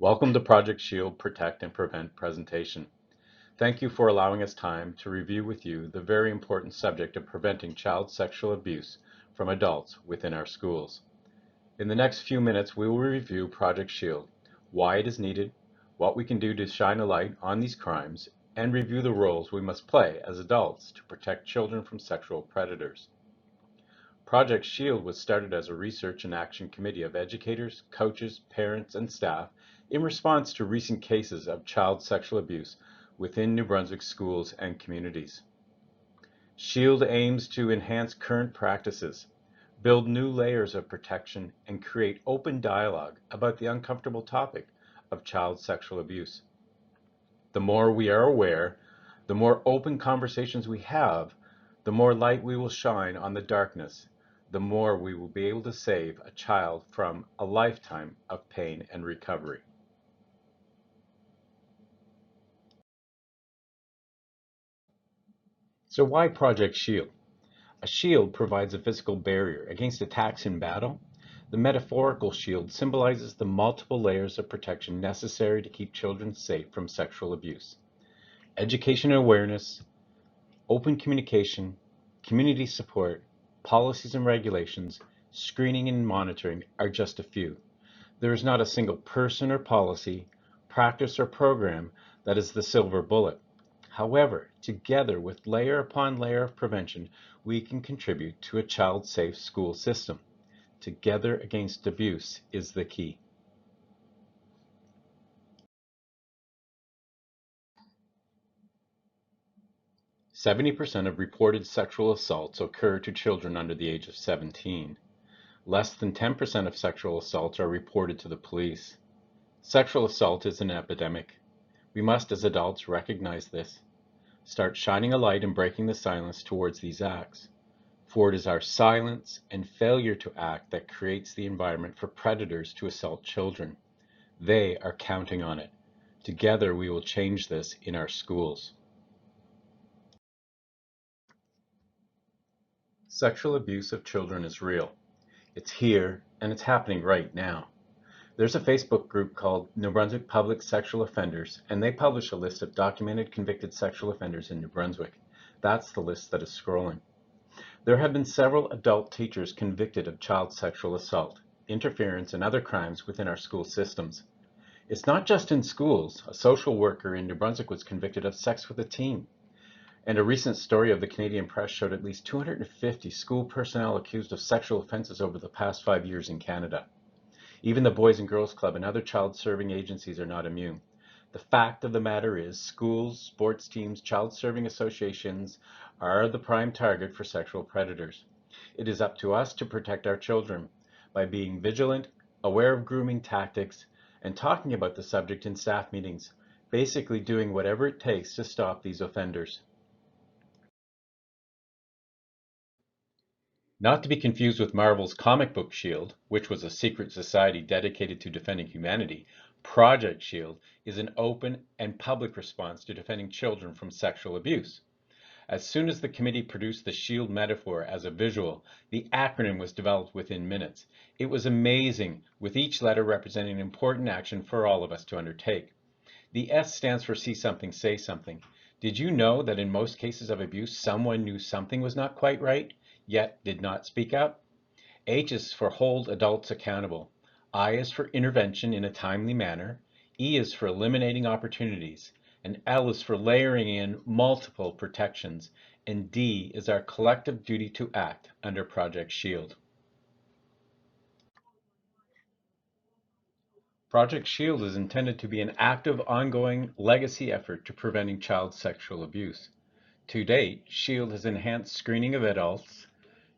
Welcome to Project Shield Protect and Prevent presentation. Thank you for allowing us time to review with you the very important subject of preventing child sexual abuse from adults within our schools. In the next few minutes, we will review Project Shield, why it is needed, what we can do to shine a light on these crimes, and review the roles we must play as adults to protect children from sexual predators. Project SHIELD was started as a research and action committee of educators, coaches, parents, and staff in response to recent cases of child sexual abuse within New Brunswick schools and communities. SHIELD aims to enhance current practices, build new layers of protection, and create open dialogue about the uncomfortable topic of child sexual abuse. The more we are aware, the more open conversations we have, the more light we will shine on the darkness, the more we will be able to save a child from a lifetime of pain and recovery. So why Project SHIELD? A shield provides a physical barrier against attacks in battle. The metaphorical shield symbolizes the multiple layers of protection necessary to keep children safe from sexual abuse. Education and awareness, open communication, community support, policies and regulations, screening and monitoring are just a few. There is not a single person or policy, practice or program that is the silver bullet. However, together with layer upon layer of prevention, we can contribute to a child-safe school system. Together against abuse is the key. "70% of reported sexual assaults occur to children under the age of 17. Less than 10% of sexual assaults are reported to the police. Sexual assault is an epidemic. We must, as adults, recognize this. Start shining a light and breaking the silence towards these acts. For it is our silence and failure to act that creates the environment for predators to assault children. They are counting on it. Together we will change this in our schools." Sexual abuse of children is real. It's here and it's happening right now. There's a Facebook group called New Brunswick Public Sexual Offenders, and they publish a list of documented convicted sexual offenders in New Brunswick. That's the list that is scrolling. There have been several adult teachers convicted of child sexual assault, interference, and other crimes within our school systems. It's not just in schools. A social worker in New Brunswick was convicted of sex with a teen. And a recent story of the Canadian Press showed at least 250 school personnel accused of sexual offenses over the past 5 years in Canada. Even the Boys and Girls Club and other child-serving agencies are not immune. The fact of the matter is, schools, sports teams, child-serving associations are the prime target for sexual predators. It is up to us to protect our children by being vigilant, aware of grooming tactics, and talking about the subject in staff meetings, basically doing whatever it takes to stop these offenders. Not to be confused with Marvel's comic book SHIELD, which was a secret society dedicated to defending humanity, Project SHIELD is an open and public response to defending children from sexual abuse. As soon as the committee produced the SHIELD metaphor as a visual, the acronym was developed within minutes. It was amazing, with each letter representing an important action for all of us to undertake. The S stands for see something, say something. Did you know that in most cases of abuse, someone knew something was not quite right, yet did not speak up? H is for hold adults accountable. I is for intervention in a timely manner. E is for eliminating opportunities. And L is for layering in multiple protections. And D is our collective duty to act under Project SHIELD. Project SHIELD is intended to be an active, ongoing legacy effort to preventing child sexual abuse. To date, SHIELD has enhanced screening of adults,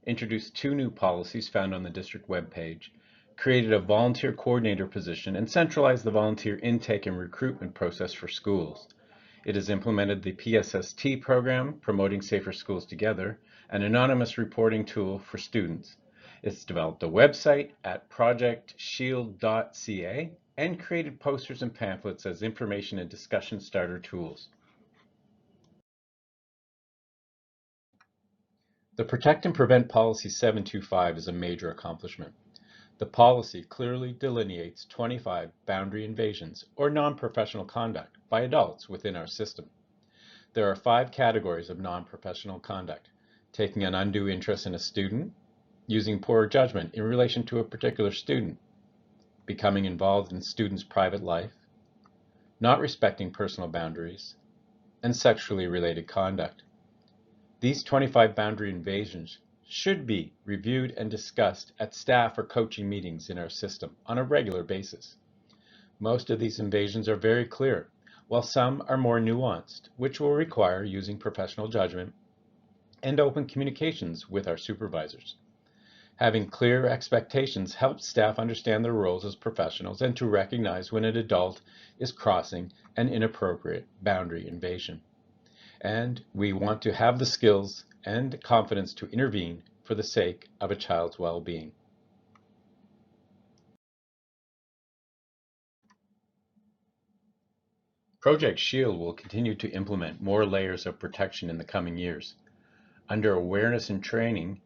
introduced 2 new policies found on the district webpage, created a volunteer coordinator position, and centralized the volunteer intake and recruitment process for schools. It has implemented the PSST program, Promoting Safer Schools Together, an anonymous reporting tool for students. It's developed a website at projectshield.ca and created posters and pamphlets as information and discussion starter tools. The Protect and Prevent Policy 725 is a major accomplishment. The policy clearly delineates 25 boundary invasions or non-professional conduct by adults within our system. There are 5 categories of non-professional conduct: taking an undue interest in a student, using poor judgment in relation to a particular student, becoming involved in a student's private life, not respecting personal boundaries, and sexually related conduct. These 25 boundary invasions should be reviewed and discussed at staff or coaching meetings in our system on a regular basis. Most of these invasions are very clear, while some are more nuanced, which will require using professional judgment and open communications with our supervisors. Having clear expectations helps staff understand their roles as professionals and to recognize when an adult is crossing an inappropriate boundary invasion. And we want to have the skills and confidence to intervene for the sake of a child's well-being. Project SHIELD will continue to implement more layers of protection in the coming years. Under awareness and training,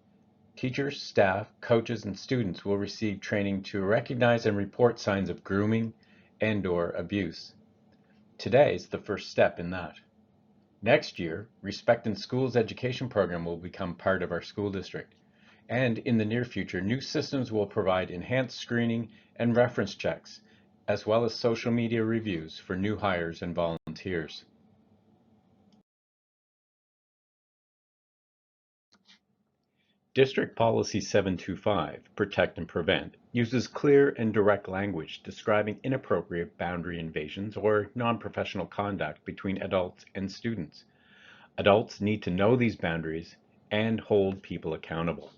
teachers, staff, coaches, and students will receive training to recognize and report signs of grooming and/or abuse. Today is the first step in that. Next year, Respect in Schools education program will become part of our school district. And in the near future, new systems will provide enhanced screening and reference checks, as well as social media reviews for new hires and volunteers. District Policy 725, Protect and Prevent, uses clear and direct language describing inappropriate boundary invasions or non-professional conduct between adults and students. Adults need to know these boundaries and hold people accountable.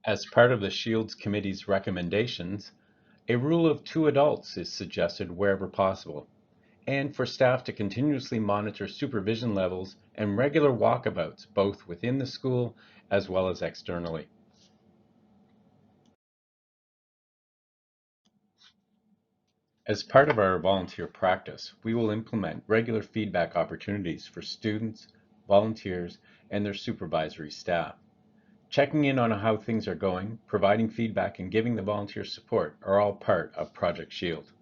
As part of the SHIELDS Committee's recommendations, a rule of 2 adults is suggested wherever possible, and for staff to continuously monitor supervision levels and regular walkabouts both within the school as well as externally. As part of our volunteer practice, we will implement regular feedback opportunities for students, volunteers, and their supervisory staff. Checking in on how things are going, providing feedback, and giving the volunteer support are all part of Project SHIELD.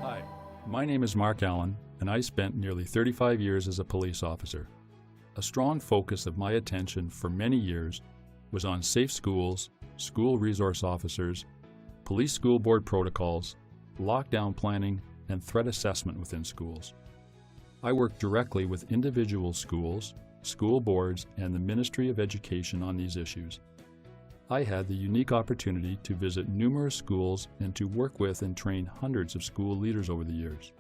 Hi, my name is Mark Allen, and I spent nearly 35 years as a police officer. A strong focus of my attention for many years was on safe schools, school resource officers, police school board protocols, lockdown planning, and threat assessment within schools. I worked directly with individual schools, school boards, and the Ministry of Education on these issues. I had the unique opportunity to visit numerous schools and to work with and train hundreds of school leaders over the years.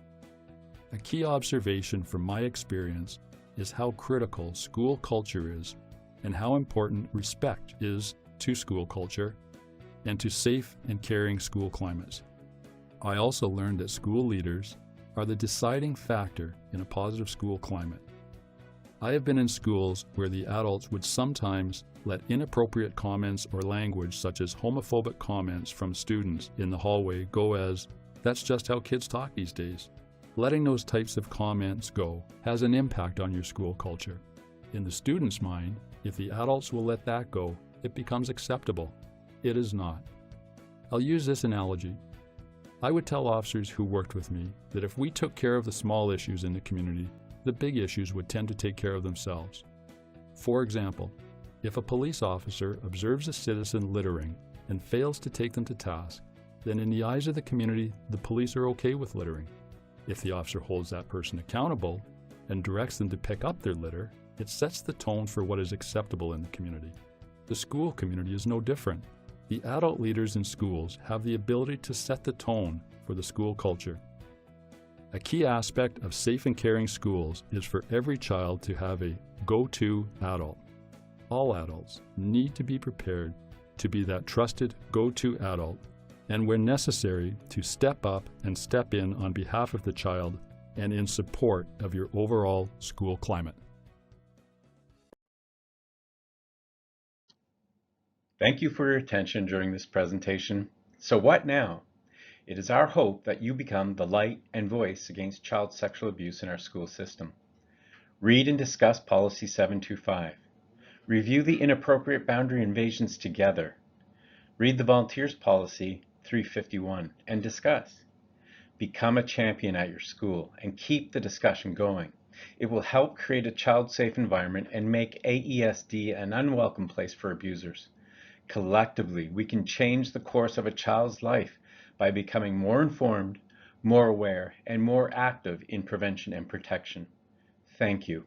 A key observation from my experience is how critical school culture is and how important respect is to school culture and to safe and caring school climates. I also learned that school leaders are the deciding factor in a positive school climate. I have been in schools where the adults would sometimes let inappropriate comments or language such as homophobic comments from students in the hallway go as, "That's just how kids talk these days." Letting those types of comments go has an impact on your school culture. In the student's mind, if the adults will let that go, it becomes acceptable. It is not. I'll use this analogy. I would tell officers who worked with me that if we took care of the small issues in the community, the big issues would tend to take care of themselves. For example, if a police officer observes a citizen littering and fails to take them to task, then in the eyes of the community, the police are okay with littering. If the officer holds that person accountable and directs them to pick up their litter, it sets the tone for what is acceptable in the community. The school community is no different. The adult leaders in schools have the ability to set the tone for the school culture. A key aspect of safe and caring schools is for every child to have a go-to adult. All adults need to be prepared to be that trusted go-to adult, and when necessary, to step up and step in on behalf of the child and in support of your overall school climate. Thank you for your attention during this presentation. So what now? It is our hope that you become the light and voice against child sexual abuse in our school system. Read and discuss Policy 725. Review the inappropriate boundary invasions together. Read the Volunteers Policy 351 and discuss. Become a champion at your school and keep the discussion going. It will help create a child-safe environment and make AESD an unwelcome place for abusers. Collectively, we can change the course of a child's life by becoming more informed, more aware, and more active in prevention and protection. Thank you.